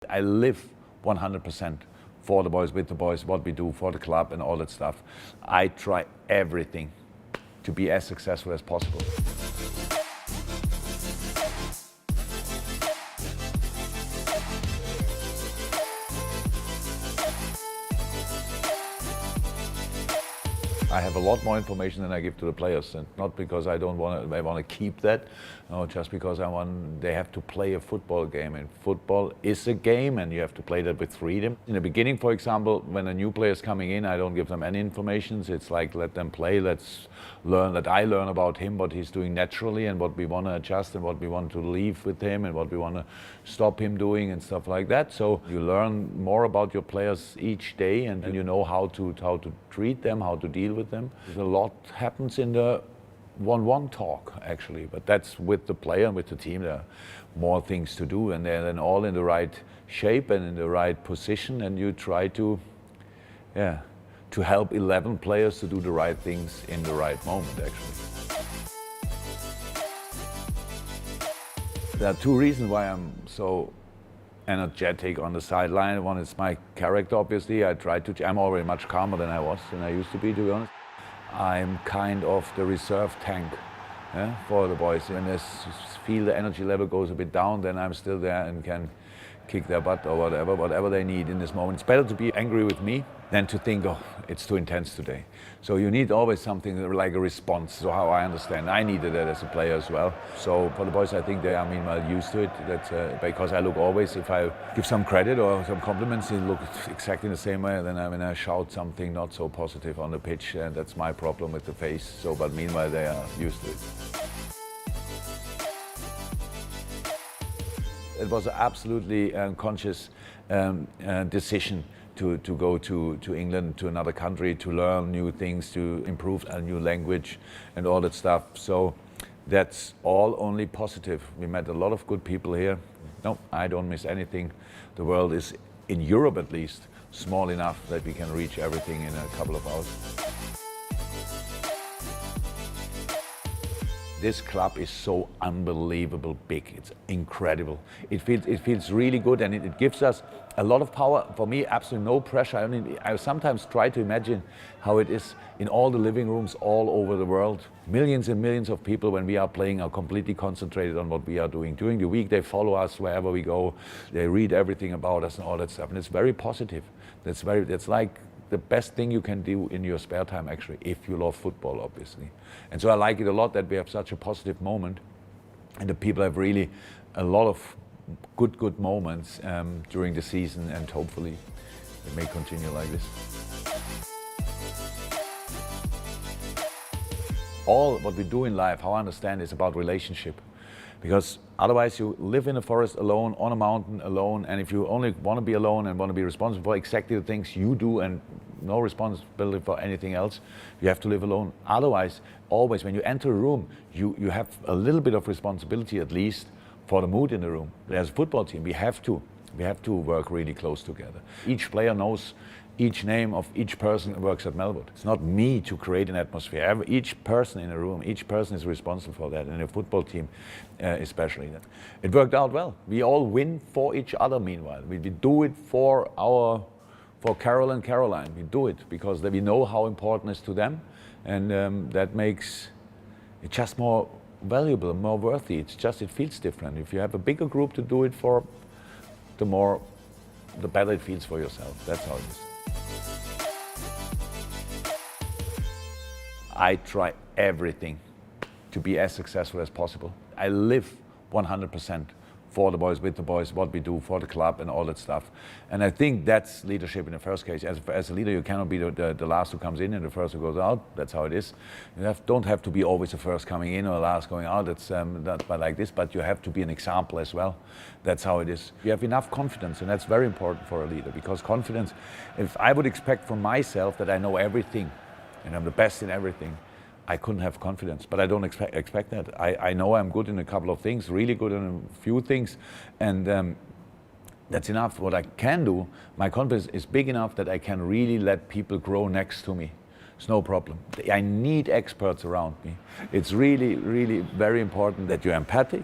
I live 100% for the boys, with the boys, what we do for the club and all that stuff. I try everything to be as successful as possible. I have a lot more information than I give to the players, and not because I want to keep that, no, just because they have to play a football game, and football is a game, and you have to play that with freedom. In the beginning, for example, when a new player is coming in, I don't give them any information. It's like, let them play, let's learn, that I learn about him, what he's doing naturally, and what we want to adjust, and what we want to leave with him, and what we want to stop him doing, and stuff like that. So you learn more about your players each day, and you know how to treat them, how to deal with them. A lot happens in the one-on-one talk, actually, but that's with the player and with the team. There are more things to do, and they're then all in the right shape and in the right position, and you try to help 11 players to do the right things in the right moment, actually. There are two reasons why I'm so energetic on the sideline. One is my character, obviously. I'm already much calmer than I used to be honest. I'm kind of the reserve tank for the boys. When they feel the energy level goes a bit down, then I'm still there and can kick their butt or whatever they need in this moment. It's better to be angry with me than to think, oh, it's too intense today. So you need always something like a response. So how I understand, I needed that as a player as well. So for the boys, I think they are meanwhile used to it. That's because I look always, if I give some credit or some compliments, they look exactly the same way. Then when I shout something not so positive on the pitch, that's my problem with the face. So, but meanwhile, they are used to it. It was an absolutely conscious decision to go to England, to another country, to learn new things, to improve a new language and all that stuff. So that's all only positive. We met a lot of good people here. No, I don't miss anything. The world is, in Europe at least, small enough that we can reach everything in a couple of hours. This club is so unbelievable big. It's incredible. It feels really good, and it gives us a lot of power. For me, absolutely no pressure. I sometimes try to imagine how it is in all the living rooms all over the world. Millions and millions of people, when we are playing, are completely concentrated on what we are doing. During the week, they follow us wherever we go. They read everything about us and all that stuff, and it's very positive. That's like the best thing you can do in your spare time, actually, if you love football, obviously. And so I like it a lot that we have such a positive moment, and the people have really a lot of good moments during the season, and hopefully it may continue like this. All what we do in life, how I understand, is about relationship. Because otherwise you live in a forest alone, on a mountain alone, and if you only want to be alone and want to be responsible for exactly the things you do and no responsibility for anything else, you have to live alone. Otherwise, always when you enter a room, you have a little bit of responsibility at least for the mood in the room. As a football team, we have to work really close together. Each player knows each name of each person who works at Melwood. It's not me to create an atmosphere. Each person in a room, each person is responsible for that, and a football team especially. It worked out well. We all win for each other meanwhile. We do it for Carol and Caroline. We do it because we know how important it is to them, and that makes it just more valuable, more worthy. It feels different. If you have a bigger group to do it for, the better it feels for yourself. That's how it is. I try everything to be as successful as possible. I live 100% for the boys, with the boys, what we do for the club and all that stuff. And I think that's leadership in the first case. As a leader, you cannot be the last who comes in and the first who goes out. That's how it is. You don't have to be always the first coming in or the last going out. That's like this, but you have to be an example as well. That's how it is. You have enough confidence, and that's very important for a leader, because confidence, if I would expect from myself that I know everything and I'm the best in everything, I couldn't have confidence, but I don't expect that. I know I'm good in a couple of things, really good in a few things, and that's enough. What I can do, my confidence is big enough that I can really let people grow next to me. It's no problem. I need experts around me. It's really, really very important that you're empathic,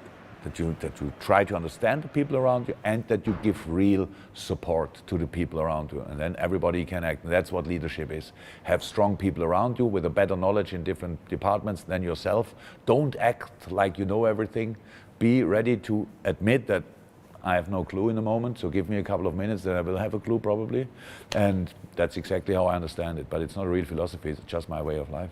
that you try to understand the people around you, and that you give real support to the people around you, and then everybody can act. And that's what leadership is. Have strong people around you with a better knowledge in different departments than yourself. Don't act like you know everything. Be ready to admit that I have no clue in the moment, so give me a couple of minutes, then I will have a clue probably. And that's exactly how I understand it. But it's not a real philosophy, it's just my way of life.